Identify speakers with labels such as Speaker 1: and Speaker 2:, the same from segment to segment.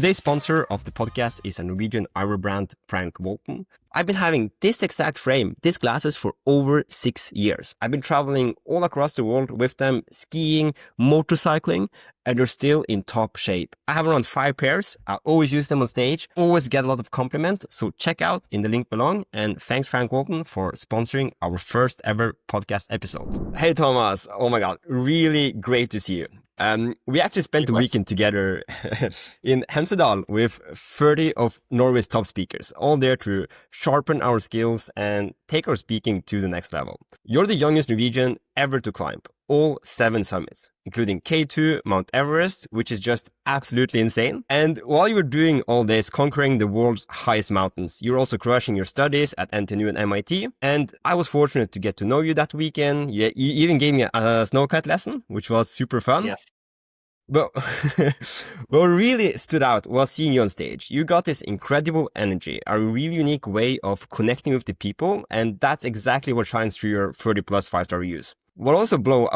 Speaker 1: Today's sponsor of the podcast is a Norwegian eyewear brand, Frank Walton. I've been having this exact frame, these glasses, for over 6 years. I've been traveling all across the world with them, skiing, motorcycling, and they're still in top shape. I have around 5 pairs. I always use them on stage, always get a lot of compliments. So check out in the link below. And thanks, Frank Walton, for sponsoring our first ever podcast episode. Hey, Thomas. Oh my God. Really great to see you. We actually spent the weekend together in Hemsedal with 30 of Norway's top speakers, all there to sharpen our skills and take our speaking to the next level. You're the youngest Norwegian ever to climb all 7 summits, including K2, Mount Everest, which is just absolutely insane. And while you were doing all this, conquering the world's highest mountains, you're also crushing your studies at NTNU and MIT. And I was fortunate to get to know you that weekend. You even gave me a snow kite lesson, which was super fun.
Speaker 2: Yes.
Speaker 1: But what really stood out was seeing you on stage. You got this incredible energy, a really unique way of connecting with the people, and that's exactly what shines through your 30 plus 5-star reviews. What also blew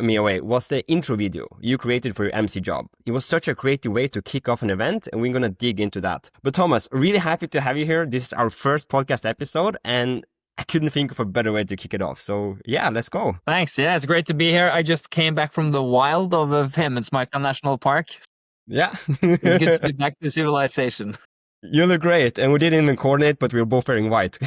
Speaker 1: me away was the intro video you created for your MC job. It was such a creative way to kick off an event, and we're going to dig into that. But Thomas, really happy to have you here. This is our first podcast episode, and I couldn't think of a better way to kick it off. So yeah, let's go.
Speaker 2: Thanks. Yeah, it's great to be here. I just came back from the wild of Femundsmarka National Park.
Speaker 1: Yeah.
Speaker 2: It's good to be back to civilization.
Speaker 1: You look great. And we didn't even coordinate, but we were both wearing white.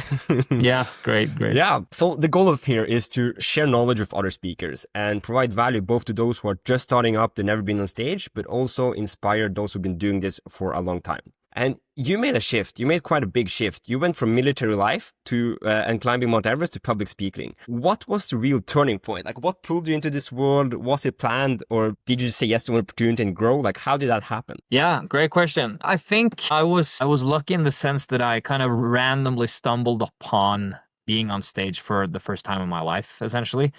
Speaker 2: Yeah, great.
Speaker 1: Yeah. So the goal of here is to share knowledge with other speakers and provide value both to those who are just starting up, they've never been on stage, but also inspire those who've been doing this for a long time. And you made a shift. You made quite a big shift. You went from military life to and climbing Mount Everest to public speaking. What was the real turning point? Like, what pulled you into this world? Was it planned, or did you say yes to an opportunity and grow? Like, how did that happen?
Speaker 2: Yeah, great question. I think I was lucky in the sense that I kind of randomly stumbled upon being on stage for the first time in my life, essentially.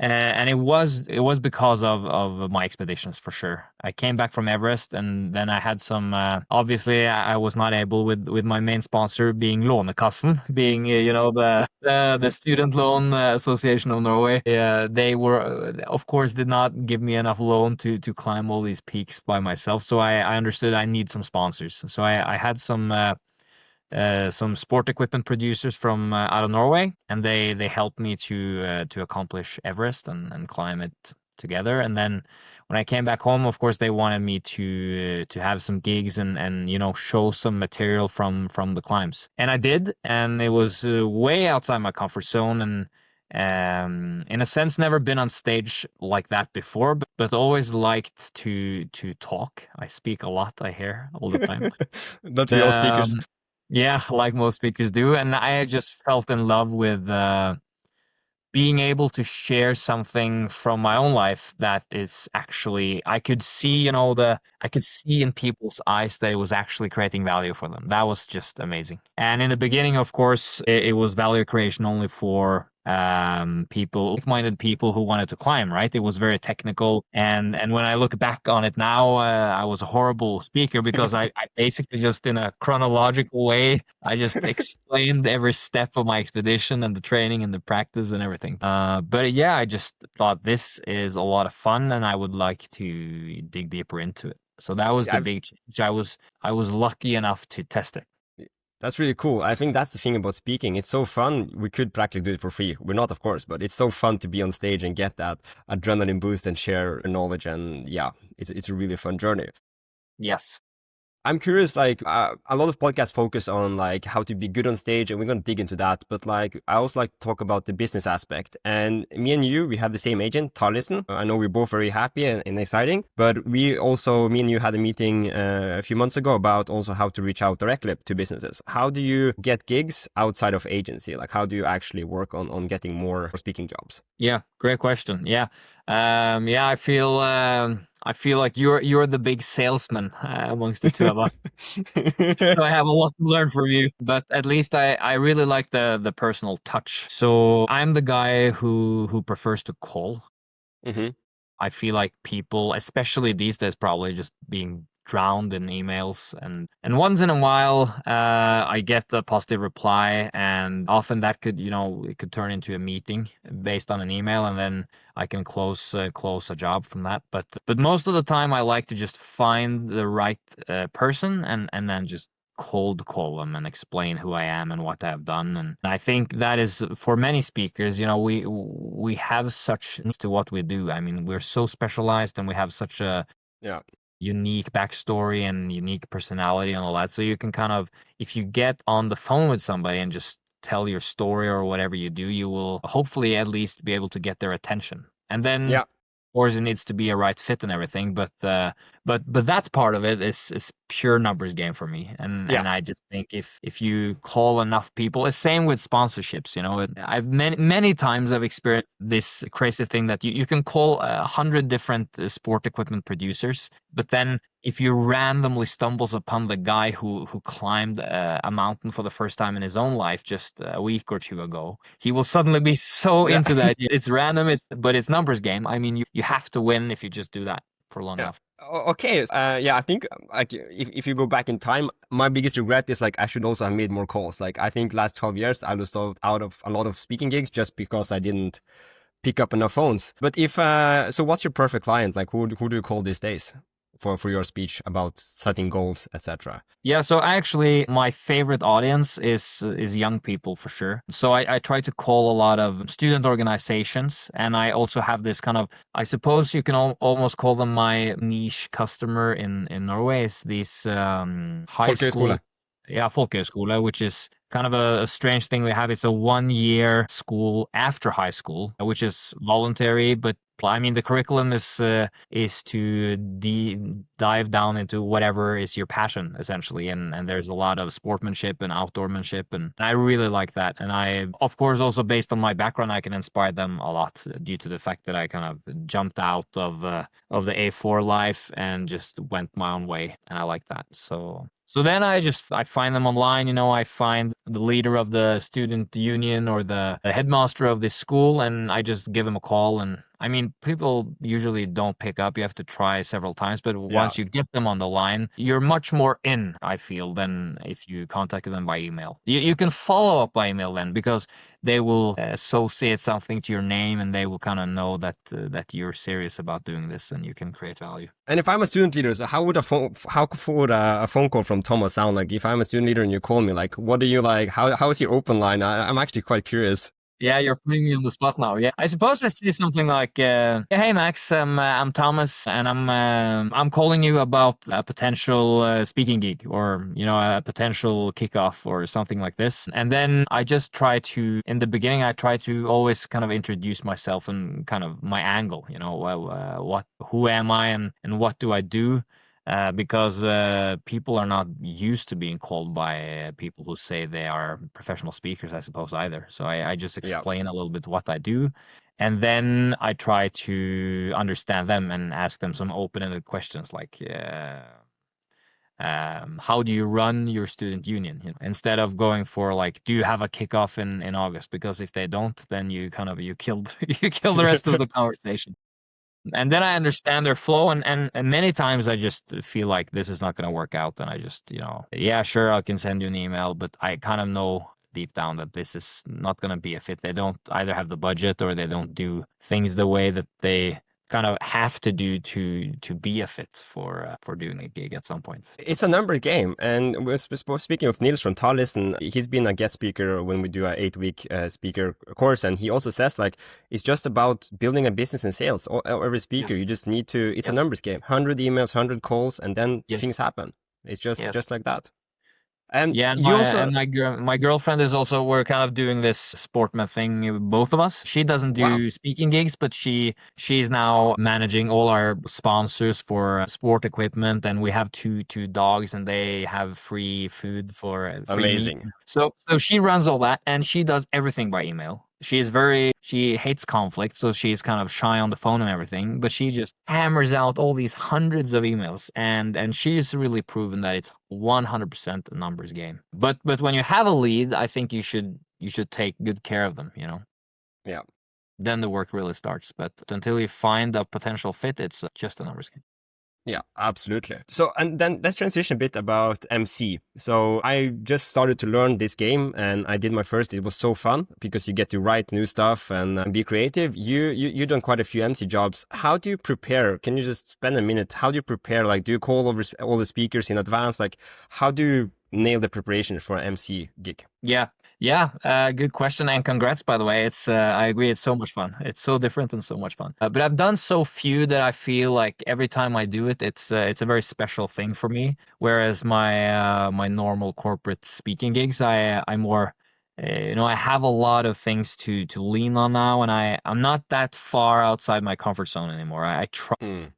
Speaker 2: And it was because of my expeditions, for sure. I came back from Everest, and then I had some. Obviously, I was not able with my main sponsor being Lånekassen, being the Student Loan Association of Norway. They were, of course, did not give me enough loan to climb all these peaks by myself. So I understood I need some sponsors. So I had some sport equipment producers from out of Norway, and they helped me to accomplish Everest and climb it together. And then when I came back home, of course, they wanted me to have some gigs and show some material from the climbs, and I did, and it was way outside my comfort zone, and in a sense never been on stage like that before, but always liked to talk. I speak a lot, I hear all the time.
Speaker 1: That's we all speakers.
Speaker 2: Yeah, like most speakers do. And I just felt in love with being able to share something from my own life that is actually, I could see, I could see in people's eyes that it was actually creating value for them. That was just amazing. And in the beginning, of course, it was value creation only for like-minded people who wanted to climb, right? It was very technical. And when I look back on it now, I was a horrible speaker because I basically just in a chronological way, I just explained every step of my expedition and the training and the practice and everything. But yeah, I just thought this is a lot of fun and I would like to dig deeper into it. So that was the big change. I was lucky enough to test it.
Speaker 1: That's really cool. I think that's the thing about speaking. It's so fun. We could practically do it for free. We're not, of course, but it's so fun to be on stage and get that adrenaline boost and share knowledge. And yeah, it's a really fun journey.
Speaker 2: Yes.
Speaker 1: I'm curious, like a lot of podcasts focus on like how to be good on stage, and we're going to dig into that. But like, I also like to talk about the business aspect. And me and you, we have the same agent, Tarlison. I know we're both very happy and exciting, but me and you had a meeting a few months ago about also how to reach out directly to businesses. How do you get gigs outside of agency? Like, how do you actually work on getting more speaking jobs?
Speaker 2: Yeah, great question. Yeah. I feel like you're the big salesman amongst the two of us. So I have a lot to learn from you, but at least I really like the personal touch. So I'm the guy who prefers to call.
Speaker 1: Mm-hmm.
Speaker 2: I feel like people, especially these days, probably just being drowned in emails, and once in a while I get a positive reply, and often that could, it could turn into a meeting based on an email, and then I can close a job from that. But most of the time I like to just find the right person, and then just cold call them and explain who I am and what I've done. And I think that is for many speakers, we have such to what we do. I mean, we're so specialized and we have such a
Speaker 1: Yeah.
Speaker 2: unique backstory and unique personality and all that. So you can kind of, if you get on the phone with somebody and just tell your story or whatever you do, you will hopefully at least be able to get their attention. And then,
Speaker 1: Yeah.
Speaker 2: of course, it needs to be a right fit and everything. But that part of it is pure numbers game for me.
Speaker 1: Yeah.
Speaker 2: And I just think if you call enough people, it's same with sponsorships. I've many times I've experienced this crazy thing that you can call 100 different sport equipment producers, but then if you randomly stumbles upon the guy who climbed a mountain for the first time in his own life just a week or two ago, he will suddenly be so
Speaker 1: Yeah.
Speaker 2: into that. It's random, but it's numbers game. I mean, you have to win if you just do that for long
Speaker 1: Yeah.
Speaker 2: enough.
Speaker 1: Okay. Yeah, I think like if you go back in time, my biggest regret is like I should also have made more calls. Like I think last 12 years I lost out of a lot of speaking gigs just because I didn't pick up enough phones. But if so, what's your perfect client? Like who do you call these days for your speech about setting goals, etc.?
Speaker 2: Yeah, so actually, my favorite audience is young people for sure. So I try to call a lot of student organizations, and I also have this kind of, I suppose you can almost call them my niche customer in Norway. Is these high school,
Speaker 1: Folkehøyskole.
Speaker 2: yeah, folkehøyskole, which is kind of a strange thing we have. It's a 1 year school after high school, which is voluntary, but I mean the curriculum is to dive down into whatever is your passion essentially, and there's a lot of sportsmanship and outdoormanship, and I really like that. And I, of course, also based on my background, I can inspire them a lot due to the fact that I kind of jumped out of the A4 life and just went my own way, and I like that. So then I find them online, I find the leader of the student union or the headmaster of this school, and I just give them a call. And I mean, people usually don't pick up. You have to try several times, but
Speaker 1: Yeah.
Speaker 2: once you get them on the line, you're much more in, I feel, than if you contacted them by email. You can follow up by email then, because they will associate something to your name, and they will kind of know that you're serious about doing this and you can create value.
Speaker 1: And if I'm a student leader, so how would a phone call from Thomas sound like? If I'm a student leader and you call me, like, what do you like? How is your open line? I'm actually quite curious.
Speaker 2: Yeah, you're putting me on the spot now. Yeah, I suppose I say something like, "Hey Max, I'm Thomas, and I'm calling you about a potential speaking gig, or a potential kickoff, or something like this." And then I just try to, in the beginning, I try to always kind of introduce myself and kind of my angle. Who am I, and what do I do? Because people are not used to being called by people who say they are professional speakers, I suppose, either. So I just
Speaker 1: Yeah.
Speaker 2: explain a little bit what I do. And then I try to understand them and ask them some open-ended questions like, how do you run your student union? Instead of going for like, do you have a kickoff in August? Because if they don't, then you killed you kill the rest of the conversation. And then I understand their flow, and many times I just feel like this is not going to work out, and I just, yeah, sure, I can send you an email, but I kind of know deep down that this is not going to be a fit. They don't either have the budget, or they don't do things the way that they kind of have to do to be a fit for doing a gig at some point.
Speaker 1: It's a number game, and speaking of Nils from Tallinn, he's been a guest speaker when we do a 8 week speaker course, and he also says like it's just about building a business and sales. Every speaker,
Speaker 2: Yes.
Speaker 1: you just need to. It's a
Speaker 2: Yes.
Speaker 1: numbers game. 100 emails, 100 calls, and then
Speaker 2: Yes.
Speaker 1: things happen. It's
Speaker 2: Yes.
Speaker 1: just like that. And
Speaker 2: Yeah, and
Speaker 1: you
Speaker 2: my
Speaker 1: also
Speaker 2: and my girlfriend is also, we're kind of doing this sportman thing, both of us. She doesn't
Speaker 1: wow,
Speaker 2: do speaking gigs, but she's now managing all our sponsors for sport equipment, and we have two dogs, and they have free food for free meat.
Speaker 1: amazing.
Speaker 2: So she runs all that, and she does everything by email. She hates conflict, so she's kind of shy on the phone and everything, but she just hammers out all these hundreds of emails, and she's really proven that it's 100% a numbers game. But when you have a lead, I think you should take good care of them.
Speaker 1: Yeah.
Speaker 2: Then the work really starts. But until you find a potential fit, it's just a numbers game.
Speaker 1: Yeah, absolutely. So, and then let's transition a bit about MC. So, I just started to learn this game, and I did my first. It was so fun because you get to write new stuff and be creative. You done quite a few MC jobs. How do you prepare? Can you just spend a minute? How do you prepare? Like, do you call over all the speakers in advance? Like, how do you nail the preparation for an MC gig?
Speaker 2: Yeah, yeah, good question, and congrats, by the way. It's I agree, it's so much fun. It's so different and so much fun. But I've done so few that I feel like every time I do it, it's a very special thing for me. Whereas my normal corporate speaking gigs, I more I have a lot of things to lean on now, and I'm not that far outside my comfort zone anymore. I try
Speaker 1: Mm,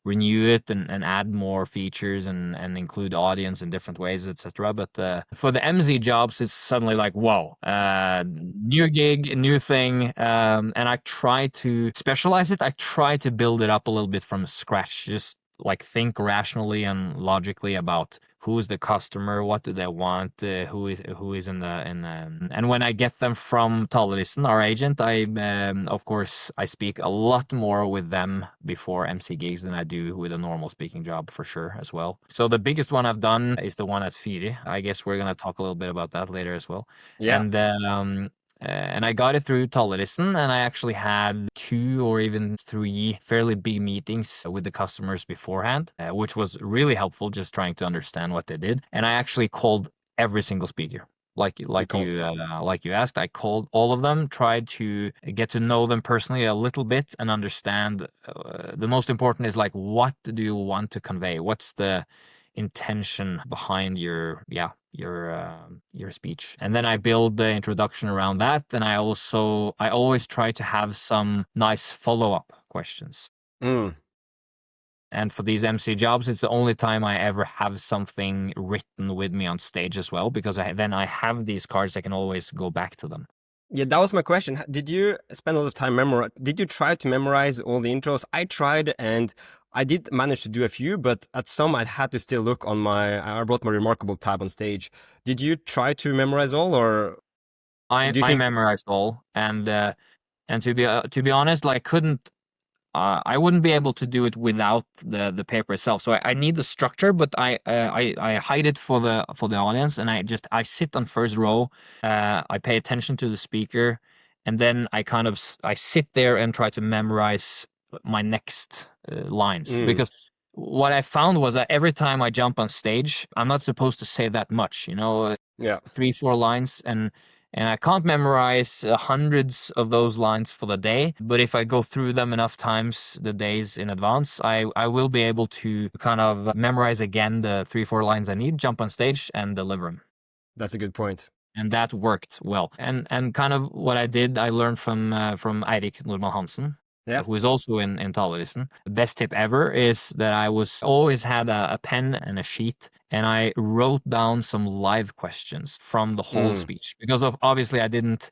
Speaker 2: renew it and add more features and include audience in different ways, etc. But for the MZ jobs, it's suddenly like, whoa, new gig, new thing. And I try to specialize it. I try to build it up a little bit from scratch, just like think rationally and logically about who's the customer, what do they want, who is in the and when I get them from Tallrisen, our agent, I of course I speak a lot more with them before MC gigs than I do with a normal speaking job for sure as well. So the biggest one I've done is the one at Fyri. I guess we're gonna talk a little bit about that later as well.
Speaker 1: yeah.
Speaker 2: And I got it through Tallrisen, and I actually had 2 or even 3 fairly big meetings with the customers beforehand, which was really helpful just trying to understand what they did. And I actually called every single speaker.
Speaker 1: You call.
Speaker 2: Like you asked, I called all of them, tried to get to know them personally a little bit and understand. The most important is like, what do you want to convey? What's the intention behind your speech? And then I build the introduction around that, and I always try to have some nice follow-up questions.
Speaker 1: Mm.
Speaker 2: And for these MC jobs, it's the only time I ever have something written with me on stage as well, because then I have these cards, I can always go back to them.
Speaker 1: Yeah, that was my question. Did you spend a lot of time memorize? Did you try to memorize all the intros? I tried and I did manage to do a few, but at some I had to still look on my. I brought my Remarkable tab on stage. Did you try to memorize all, or
Speaker 2: I
Speaker 1: do you
Speaker 2: I
Speaker 1: think?
Speaker 2: memorized all, and to be honest, like couldn't I wouldn't be able to do it without the paper itself. So I need the structure, but I hide it for the audience, and I sit on first row. I pay attention to the speaker, and then I sit there and try to memorize my next lines,
Speaker 1: Mm,
Speaker 2: because what I found was that every time I jump on stage, I'm not supposed to say that much, 3, 4 lines, and I can't memorize hundreds of those lines for the day. But if I go through them enough times, the days in advance, I will be able to kind of memorize again the 3, 4 lines I need, jump on stage, and deliver them.
Speaker 1: that's a good point.
Speaker 2: And that worked well. And kind of what I did, I learned from Eirik Norman Hansen,
Speaker 1: Yeah.
Speaker 2: who is also in Talerisen. The best tip ever is that I was always had a pen and a sheet, and I wrote down some live questions from the whole
Speaker 1: Mm,
Speaker 2: speech, because of obviously I didn't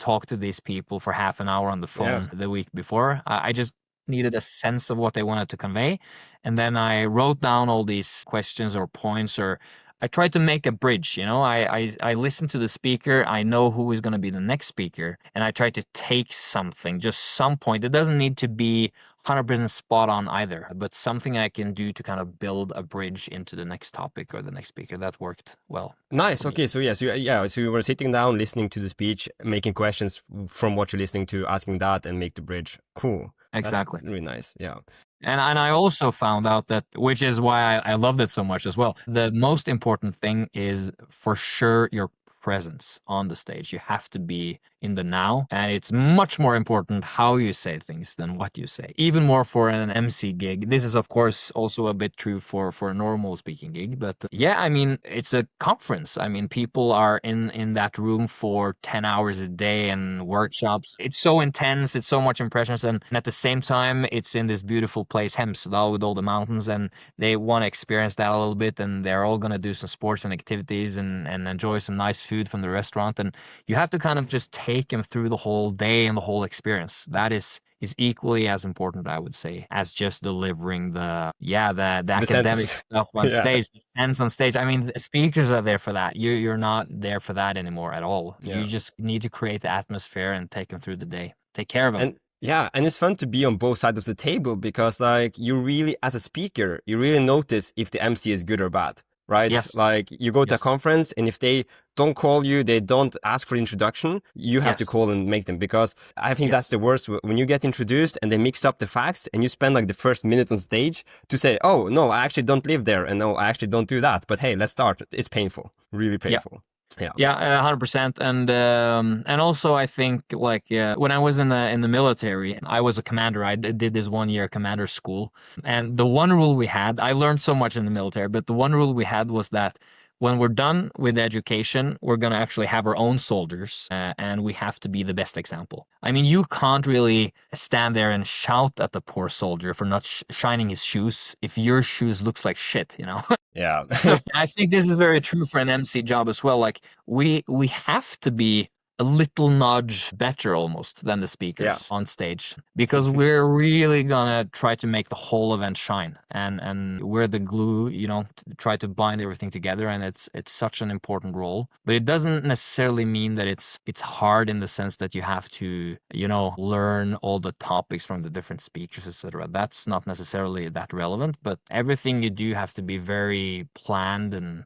Speaker 2: talk to these people for half an hour on the
Speaker 1: yeah.
Speaker 2: phone the week before. I just needed a sense of what they wanted to convey, and then I wrote down all these questions or points, or I tried to make a bridge. I listen to the speaker. I know who is going to be the next speaker, and I try to take something, just some point. It doesn't need to be 100% spot on either, but something I can do to kind of build a bridge into the next topic or the next speaker. That worked well
Speaker 1: Nice.
Speaker 2: for me.
Speaker 1: Okay. So yes, yeah. So you were sitting down, listening to the speech, making questions from what you're listening to, asking that, and make the bridge. Cool. That's
Speaker 2: Exactly.
Speaker 1: really nice. Yeah.
Speaker 2: And I also found out that, which is why I loved it so much as well. The most important thing is for sure your presence on the stage. You have to be in the now, and it's much more important how you say things than what you say. Even more for an MC gig. This is of course also a bit true for a normal speaking gig, but yeah, I mean it's a conference. I mean people are in that room for 10 hours a day and workshops. It's so intense, it's so much impressions, and at the same time it's in this beautiful place Hemsedal with all the mountains, and they want to experience that a little bit, and they're all going to do some sports and activities and enjoy some nice food from the restaurant, and you have to kind of just take them through the whole day and the whole experience. That is equally as important, I would say, as just delivering the
Speaker 1: The
Speaker 2: academic
Speaker 1: sentence.
Speaker 2: stuff on
Speaker 1: Yeah.
Speaker 2: stage, the sense on stage. I mean, the speakers are there for that. You're not there for that anymore at all. You
Speaker 1: Yeah.
Speaker 2: just need to create the atmosphere and take them through the day. Take care of them.
Speaker 1: And Yeah, and it's fun to be on both sides of the table because like you really, as a speaker, you really notice if the MC is good or bad, right?
Speaker 2: Yes,
Speaker 1: Like you go to a
Speaker 2: yes,
Speaker 1: conference and if they don't call you, they don't ask for introduction, you have to
Speaker 2: yes,
Speaker 1: call and make them because I think that's
Speaker 2: yes.
Speaker 1: the worst when you get introduced and they mix up the facts and you spend like the first minute on stage to say, oh, no, I actually don't live there. And no, I actually don't do that. But hey, let's start. It's painful, really
Speaker 2: Yeah.
Speaker 1: painful. Yeah.
Speaker 2: Yeah, 100%. And also I think like when I was in the military, I was a commander. I did this 1 year commander school, and the one rule we had, I learned so much in the military, but the one rule we had was that when we're done with education, we're gonna actually have our own soldiers, and we have to be the best example. I mean, you can't really stand there and shout at the poor soldier for not shining his shoes if your shoes looks like shit, you know.
Speaker 1: Yeah.
Speaker 2: So I think this is very true for an MC job as well. Like we have to be a little nudge better almost than the
Speaker 1: Yeah.
Speaker 2: speakers on stage because we're really gonna try to make the whole event shine, and we're the glue, you know, to try to bind everything together, and it's such an important role. But it doesn't necessarily mean that it's hard in the sense that you have to, you know, learn all the topics from the different speakers, etc. That's not necessarily that relevant, but everything you do have to be very planned and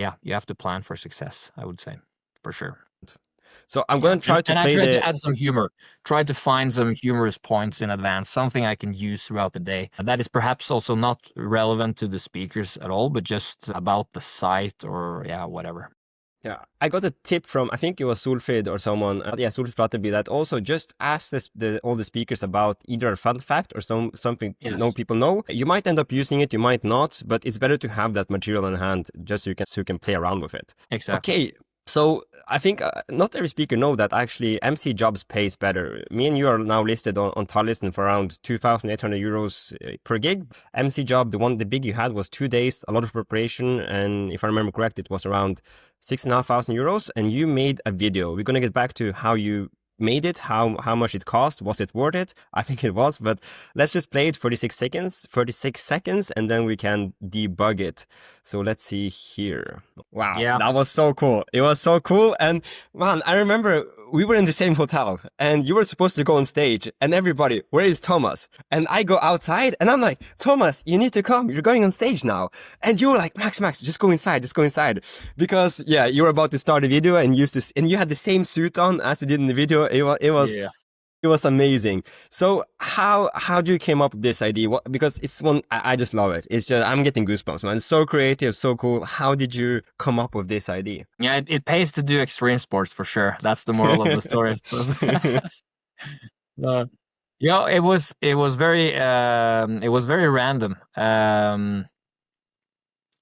Speaker 2: yeah, you have to plan for success, I would say, for sure.
Speaker 1: So I'm
Speaker 2: Yeah.
Speaker 1: going to try to
Speaker 2: And I
Speaker 1: play
Speaker 2: tried to
Speaker 1: the
Speaker 2: add some humor, tried to find some humorous points in advance, something I can use throughout the day. That is perhaps also not relevant to the speakers at all, but just about the site or, yeah, whatever.
Speaker 1: Yeah, I got a tip from I think it was Solfrid or someone. Yeah, Solfrid Flatterby that also just ask all the speakers about either a fun fact or something no
Speaker 2: Yes,
Speaker 1: people know. You might end up using it, you might not, but it's better to have that material in hand just so you can play around with it.
Speaker 2: exactly.
Speaker 1: Okay, so I think not every speaker know that actually MC jobs pays better. Me and you are now listed on Tallinn for around 2,800 euros per gig. MC job, the big you had was 2 days, a lot of preparation, and if I remember correct, it was around 6,500 euros. And you made a video. We're gonna get back to how you made it, how much it cost, was it worth it? I think it was, but let's just play it 36 seconds, and then we can debug it. So let's see here. Wow,
Speaker 2: Yeah.
Speaker 1: that was so cool. It was so cool. And man, I remember we were in the same hotel and you were supposed to go on stage and everybody, where is Thomas? And I go outside and I'm like, Thomas, you need to come. You're going on stage now. And you were like, Max, just go inside. Because yeah, you were about to start a video and use this, and you had the same suit on as you did in the video.
Speaker 2: Yeah.
Speaker 1: It was amazing. So how do you came up with this idea? Because it's one I just love it. It's just I'm getting goosebumps, man. It's so creative, so cool. How did you come up with this idea?
Speaker 2: Yeah, it pays to do extreme sports for sure. That's the moral of the story, I suppose. uh, yeah, it was very random.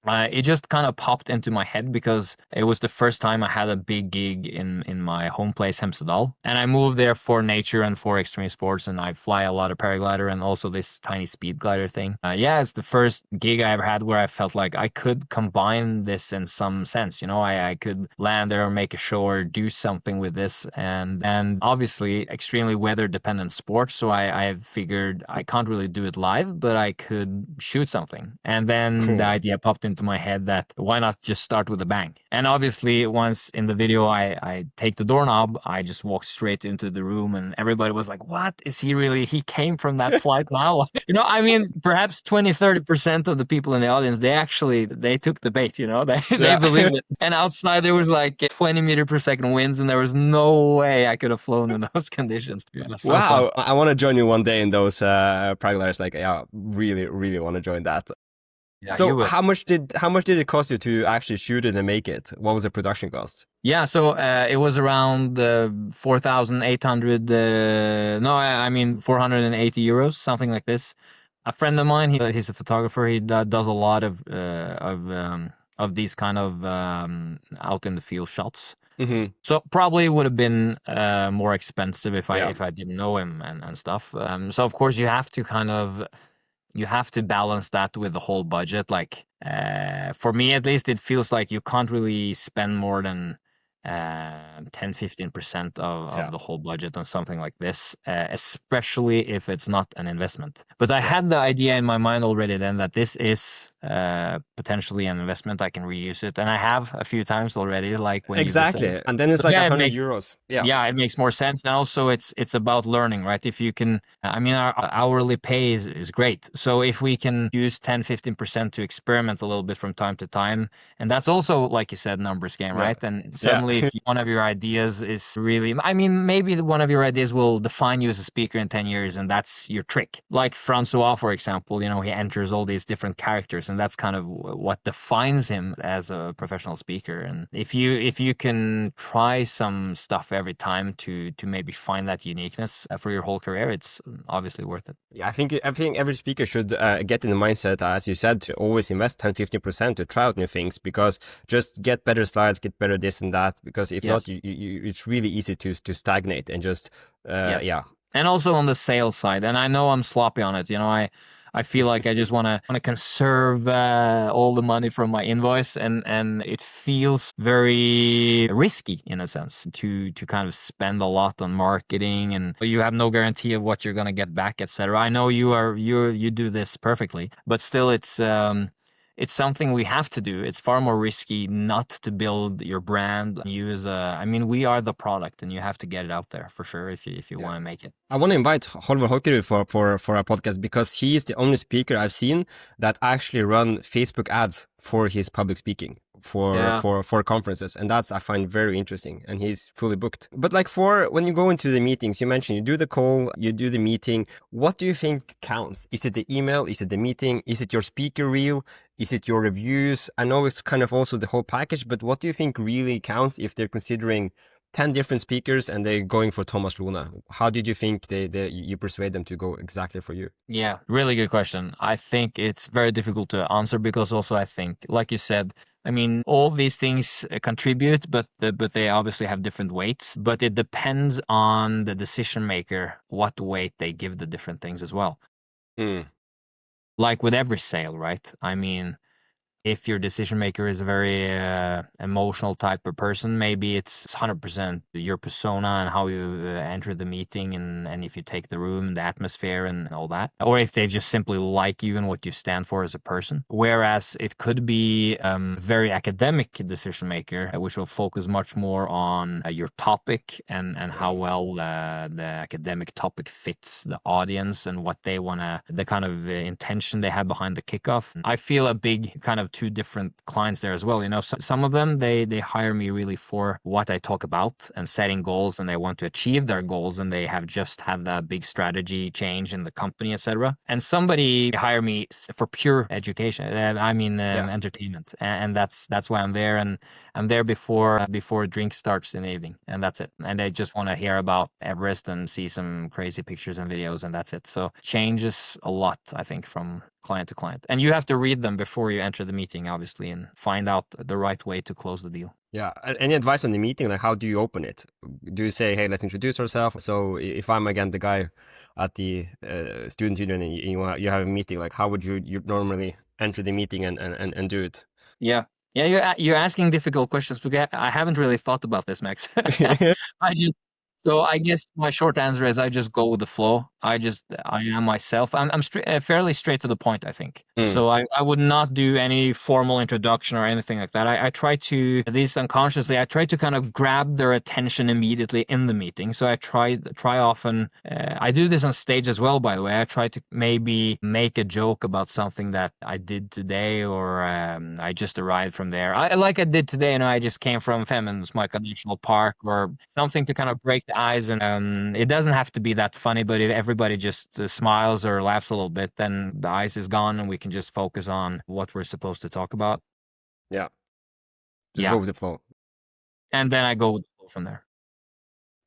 Speaker 2: It just kind of popped into my head because it was the first time I had a big gig in my home place, Hemsedal. And I moved there for nature and for extreme sports, and I fly a lot of paraglider and also this tiny speed glider thing. Yeah, it's the first gig I ever had where I felt like I could combine this in some sense. You know, I could land there or make a show or do something with this. And obviously, extremely weather dependent sport. So I figured I can't really do it live, but I could shoot something. And then the
Speaker 1: Cool.
Speaker 2: idea popped into my head that why not just start with a bang? And obviously, once in the video, I take the doorknob, I just walk straight into the room, and everybody was like, what is he really? He came from that flight now? You know, I mean, perhaps 20-30% of the people in the audience, they took the bait, you know, they
Speaker 1: Yeah.
Speaker 2: believed it. And outside, there was like 20 meter per second winds, and there was no way I could have flown in those conditions. Yeah, so fun.
Speaker 1: Wow. I want to join you one day in those paragliders. Like, yeah, really want to join that.
Speaker 2: Yeah,
Speaker 1: So
Speaker 2: you will.
Speaker 1: how much did it cost you to actually shoot it and make it? What was the production cost?
Speaker 2: Yeah, so it was around 4,800. No, I mean 480 euros, something like this. A friend of mine, he's a photographer. He does a lot of these kind of out in the field shots.
Speaker 1: Mm-hmm.
Speaker 2: So probably would have been more expensive
Speaker 1: Yeah.
Speaker 2: if I didn't know him and stuff. So of course you have to balance that with the whole budget. Like for me at least, it feels like you can't really spend more than 10-15% of
Speaker 1: Yeah.
Speaker 2: the whole budget on something like this, especially if it's not an investment. But I
Speaker 1: Yeah.
Speaker 2: had the idea in my mind already then that this is potentially an investment. I can reuse it, and I have a few times already, like when you visit.
Speaker 1: Exactly. And then
Speaker 2: So
Speaker 1: it's like
Speaker 2: yeah, it
Speaker 1: 100
Speaker 2: makes
Speaker 1: euros. Yeah.
Speaker 2: yeah, it makes more sense. And also it's about learning, right? If you can, I mean, our hourly pay is great. So if we can use 10-15% to experiment a little bit from time to time, and that's also, like you said, numbers game,
Speaker 1: Yeah.
Speaker 2: right? And
Speaker 1: Yeah.
Speaker 2: suddenly if one of your ideas is really, I mean, maybe one of your ideas will define you as a speaker in 10 years, and that's your trick. Like Francois, for example, you know, he enters all these different characters, and that's kind of what defines him as a professional speaker. And if you can try some stuff every time to maybe find that uniqueness for your whole career, it's obviously worth it.
Speaker 1: Yeah, I think every speaker should get in the mindset, as you said, to always invest 10-15% to try out new things, because just get better slides, get better this and that, because if not,
Speaker 2: Yes.
Speaker 1: it's really easy to stagnate and just,
Speaker 2: Yes.
Speaker 1: yeah.
Speaker 2: And also on the sales side, and I know I'm sloppy on it. You know, I feel like I just want to conserve all the money from my invoice, and it feels very risky in a sense to kind of spend a lot on marketing, and you have no guarantee of what you're gonna get back, etc. I know you do this perfectly, but still, it's something we have to do. It's far more risky not to build your brand. You as a, I mean, we are the product, and you have to get it out there for sure if you
Speaker 1: Yeah.
Speaker 2: want to make it.
Speaker 1: I want to invite Holver Håkerud for our podcast, because he is the only speaker I've seen that actually run Facebook ads for his public speaking
Speaker 2: Yeah.
Speaker 1: for conferences, and that's I find very interesting. And he's fully booked. But like, for when you go into the meetings, you mentioned you do the call, you do the meeting. What do you think counts? Is it the email? Is it the meeting? Is it your speaker reel? Is it your reviews? I know it's kind of also the whole package, but what do you think really counts if they're considering 10 different speakers and they're going for Thomas Luna? How did you think you persuade them to go exactly for you?
Speaker 2: Yeah, really good question. I think it's very difficult to answer because also I think, like you said, I mean, all these things contribute, but they obviously have different weights. But it depends on the decision maker what weight they give the different things as well.
Speaker 1: Mm.
Speaker 2: Like with every sale, right? I mean, if your decision maker is a very emotional type of person, maybe it's 100% your persona and how you enter the meeting, and if you take the room, the atmosphere, and all that. Or if they just simply like you and what you stand for as a person. Whereas it could be very academic decision maker, which will focus much more on your topic and how well the academic topic fits the audience and what they want to, the kind of intention they have behind the kickoff. I feel a big kind of two different clients there as well. You know, some of them, they hire me really for what I talk about and setting goals, and they want to achieve their goals, and they have just had that big strategy change in the company, etc. And somebody hire me for pure education. I mean,
Speaker 1: Yeah.
Speaker 2: entertainment, and that's why I'm there. And I'm there before drink starts in the evening, and that's it. And they just want to hear about Everest and see some crazy pictures and videos, and that's it. So changes a lot, I think, from client to client. And you have to read them before you enter the meeting, obviously, and find out the right way to close the deal.
Speaker 1: Yeah. Any advice on the meeting? Like, how do you open it? Do you say, hey, let's introduce ourselves? So if I'm again the guy at the student union, and you have a meeting, like, how would you normally enter the meeting and do it?
Speaker 2: Yeah. Yeah, you're asking difficult questions because I haven't really thought about this, Max. I just so I guess my short answer is I just go with the flow. I am myself. I'm fairly straight to the point, I think.
Speaker 1: Mm.
Speaker 2: So I would not do any formal introduction or anything like that. I try to, at least unconsciously, I try to kind of grab their attention immediately in the meeting. So I try often. I do this on stage as well, by the way. I try to maybe make a joke about something that I did today, or I just arrived from there. Like I did today, you know, I just came from Femundsmarka National Park, or something to kind of break the ice. And it doesn't have to be that funny, but if everybody just smiles or laughs a little bit, then the ice is gone and we can just focus on what we're supposed to talk about.
Speaker 1: Yeah. Just go
Speaker 2: Yeah.
Speaker 1: with the flow.
Speaker 2: And then I go with the flow from there.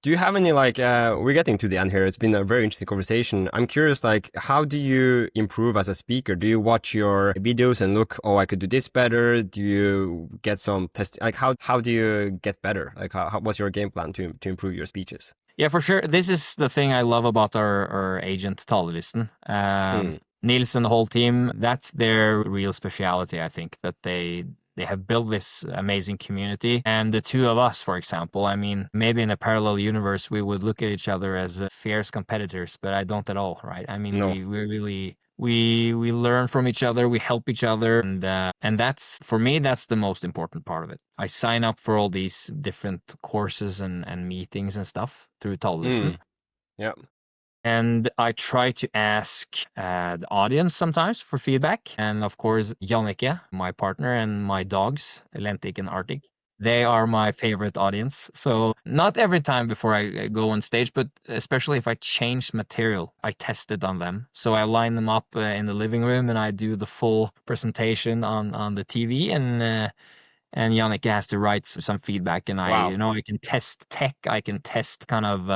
Speaker 1: Do you have any, like, we're getting to the end here. It's been a very interesting conversation. I'm curious, like, how do you improve as a speaker? Do you watch your videos and look, oh, I could do this better? Do you get some test? Like, how do you get better? Like, what's your game plan to improve your speeches?
Speaker 2: Yeah, for sure. This is the thing I love about our agent, Taleristen.
Speaker 1: Mm.
Speaker 2: Nils and the whole team, that's their real speciality, I think, that they have built this amazing community. And the two of us, for example, I mean, maybe in a parallel universe, we would look at each other as fierce competitors, but I don't at all, right? I mean,
Speaker 1: No.
Speaker 2: we We learn from each other, we help each other, and that's, for me, that's the most important part of it. I sign up for all these different courses and meetings and stuff through Tallesen.
Speaker 1: Mm. Yeah.
Speaker 2: And I try to ask the audience sometimes for feedback. And of course, Jannicke, my partner, and my dogs, Lentik and Arctic, they are my favorite audience. So not every time before I go on stage, but especially if I change material, I test it on them. So I line them up in the living room and I do the full presentation on the TV, and Yannick has to write some feedback, and
Speaker 1: Wow.
Speaker 2: I can test tech, I can test kind of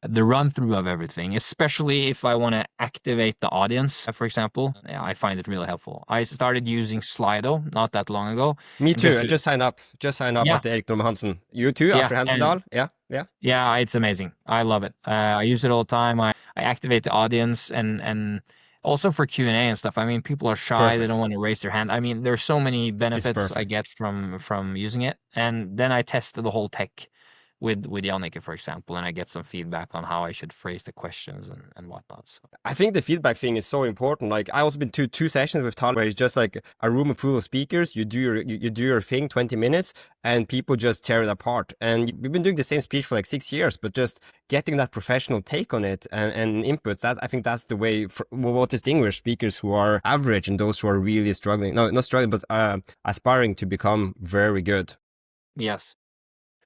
Speaker 2: the run through of everything, especially if I want to activate the audience, for example. Yeah, I find it really helpful. I started using Slido not that long ago,
Speaker 1: Me
Speaker 2: and
Speaker 1: too. I just signed up. Just signed up
Speaker 2: yeah,
Speaker 1: after Erik Norman Hansen. You too,
Speaker 2: yeah,
Speaker 1: after
Speaker 2: and
Speaker 1: Hemsedal? Yeah. Yeah.
Speaker 2: yeah, it's amazing. I love it. I use it all the time. I activate the audience, and also for Q&A and stuff. I mean, people are shy, they don't
Speaker 1: Perfect.
Speaker 2: want to raise their hand. I mean, there's so many
Speaker 1: It's
Speaker 2: benefits I
Speaker 1: perfect.
Speaker 2: get from using it. And then I test the whole tech with Jannike, for example, and I get some feedback on how I should phrase the questions and whatnot. So.
Speaker 1: I think the feedback thing is so important. Like I also been to two sessions with Tal where it's just like a room full of speakers. You do your thing, 20 minutes, and people just tear it apart. And we've been doing the same speech for like 6 years, but just getting that professional take on it and inputs. That I think that's the way for what distinguishes speakers who are average and those who are really struggling. No, not struggling, but aspiring to become very good.
Speaker 2: Yes.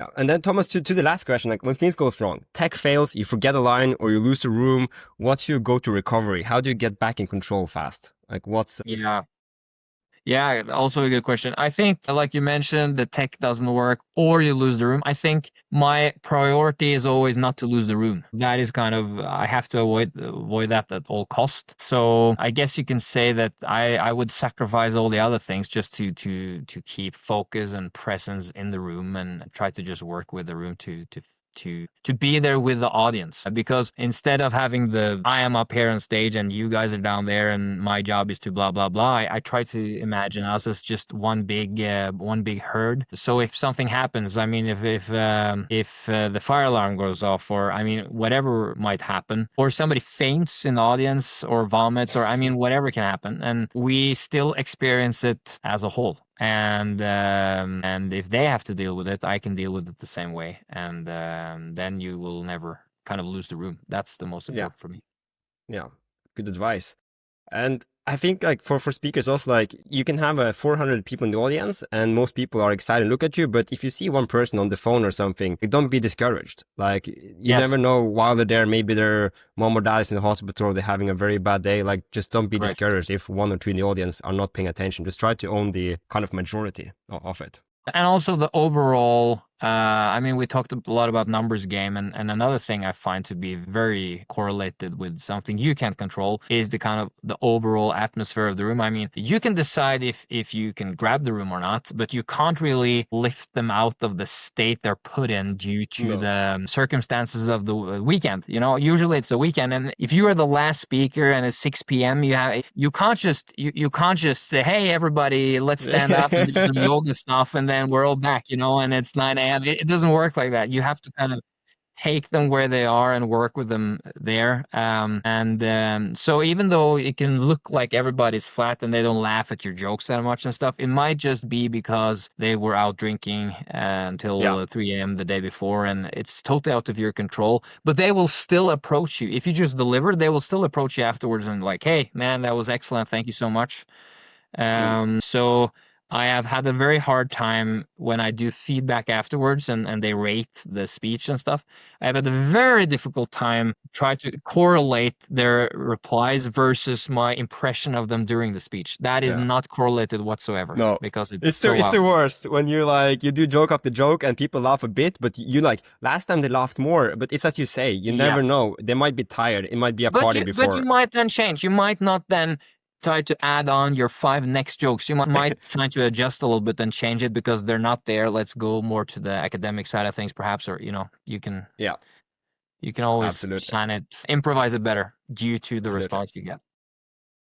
Speaker 1: Yeah. And then Thomas, to the last question, like when things go wrong, tech fails, you forget a line or you lose the room, what's your go-to recovery? How do you get back in control fast? Like what's
Speaker 2: Yeah. Yeah, also a good question. I think, like you mentioned, the tech doesn't work or you lose the room. I think my priority is always not to lose the room. That is kind of, I have to avoid that at all cost. So I guess you can say that I would sacrifice all the other things just to keep focus and presence in the room and try to just work with the room to be there with the audience, because instead of having the I am up here on stage and you guys are down there and my job is to blah blah blah, I try to imagine us as just one big herd. So if something happens, I mean, if the fire alarm goes off, or I mean whatever might happen, or somebody faints in the audience or vomits, or I mean whatever can happen, and we still experience it as a whole. And if they have to deal with it, I can deal with it the same way. And then you will never kind of lose the room. That's the most
Speaker 1: yeah,
Speaker 2: important for me.
Speaker 1: yeah, good advice. And I think like for speakers also like you can have 400 people in the audience and most people are excited to look at you, but if you see one person on the phone or something, like, don't be discouraged. Like you never
Speaker 2: Yes,
Speaker 1: know while they're there, maybe their mom or dad is in the hospital or they're having a very bad day. Like just don't be
Speaker 2: correct.
Speaker 1: discouraged if one or two in the audience are not paying attention. Just try to own the kind of majority of it.
Speaker 2: And also the overall, I mean, we talked a lot about numbers game, and another thing I find to be very correlated with something you can't control is the kind of the overall atmosphere of the room. I mean, you can decide if you can grab the room or not, but you can't really lift them out of the state they're put in due to
Speaker 1: No.
Speaker 2: the circumstances of the weekend. Usually it's a weekend, and if you are the last speaker and it's 6 p.m., you can't just say, "Hey, everybody, let's stand up and do some yoga stuff," and then we're all back, and it's 9 a.m. It doesn't work like that. You have to kind of take them where they are and work with them there. And so even though it can look like everybody's flat and they don't laugh at your jokes that much and stuff, it might just be because they were out drinking
Speaker 1: Yeah.
Speaker 2: until 3 a.m. the day before, and it's totally out of your control. But they will still approach you. If you just deliver, they will still approach you afterwards and like, "Hey, man, that was excellent. Thank you so much."
Speaker 1: Mm.
Speaker 2: So I have had a very hard time when I do feedback afterwards and they rate the speech and stuff. I've had a very difficult time try to correlate their replies versus my impression of them during the speech. That is
Speaker 1: Yeah.
Speaker 2: not correlated whatsoever
Speaker 1: No.
Speaker 2: because it's
Speaker 1: It's the
Speaker 2: so
Speaker 1: it's the
Speaker 2: out.
Speaker 1: worst when you're like you do joke after joke and people laugh a bit, but you like last time they laughed more. But it's as you say, you never
Speaker 2: Yes.
Speaker 1: know. They might be tired. It might be a
Speaker 2: But
Speaker 1: party
Speaker 2: you
Speaker 1: before.
Speaker 2: might then change. You might not then try to add on your 5 next jokes. You might try to adjust a little bit and change it because they're not there. Let's go more to the academic side of things, perhaps, or
Speaker 1: Yeah,
Speaker 2: you can always
Speaker 1: absolutely,
Speaker 2: plan it, improvise it better due to the
Speaker 1: absolutely.
Speaker 2: response you get.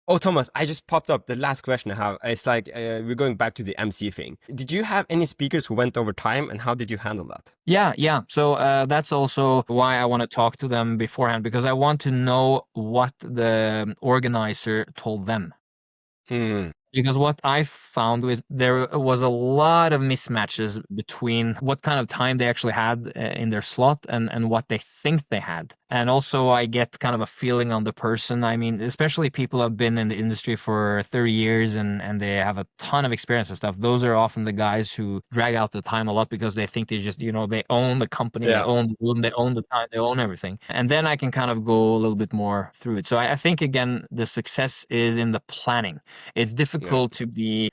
Speaker 1: Oh, Thomas, I just popped up the last question I have. It's like we're going back to the MC thing. Did you have any speakers who went over time, and how did you handle that?
Speaker 2: Yeah. So that's also why I want to talk to them beforehand, because I want to know what the organizer told them.
Speaker 1: Hmm.
Speaker 2: Because what I found was there was a lot of mismatches between what kind of time they actually had in their slot and what they think they had. And also, I get kind of a feeling on the person. I mean, especially people who have been in the industry for 30 years and they have a ton of experience and stuff. Those are often the guys who drag out the time a lot because they think they just, they own the company, they
Speaker 1: Yeah.
Speaker 2: own the room, they own the time, they own everything. And then I can kind of go a little bit more through it. So I think, again, the success is in the planning. It's
Speaker 1: Yeah.
Speaker 2: difficult to be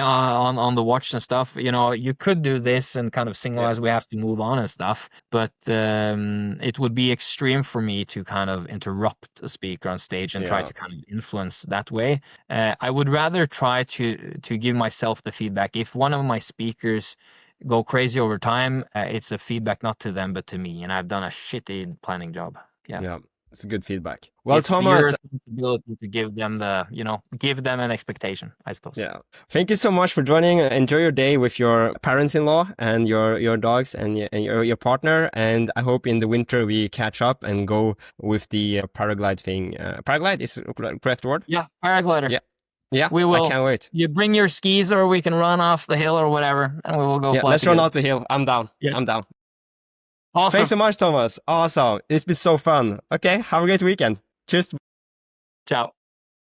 Speaker 2: on the watch and stuff. You could do this and kind of
Speaker 1: Yeah.
Speaker 2: signalize we have to move on and stuff, but it would be extreme for me to kind of interrupt a speaker on stage and try
Speaker 1: Yeah.
Speaker 2: to kind of influence that way. I would rather try to give myself the feedback. If one of my speakers go crazy over time, it's a feedback not to them but to me, and I've done a shitty planning job. Yeah.
Speaker 1: Yeah. It's good feedback. Well,
Speaker 2: It's your
Speaker 1: Thomas,
Speaker 2: responsibility to give them give them an expectation, I suppose.
Speaker 1: yeah. Thank you so much for joining. Enjoy your day with your parents-in-law and your dogs and your partner. And I hope in the winter we catch up and go with the paraglide thing. Paraglide is the correct word?
Speaker 2: Yeah, paraglider.
Speaker 1: Yeah. Yeah.
Speaker 2: We
Speaker 1: I
Speaker 2: will.
Speaker 1: can't wait.
Speaker 2: You bring your skis, or we can run off the hill or whatever, and we will go
Speaker 1: Yeah.
Speaker 2: fly
Speaker 1: Let's run
Speaker 2: together.
Speaker 1: out the hill. I'm down.
Speaker 2: Yeah.
Speaker 1: I'm down. Thanks
Speaker 2: Awesome.
Speaker 1: so much, Thomas. Awesome. It's been so fun. Okay. Have a great weekend. Cheers.
Speaker 2: Ciao.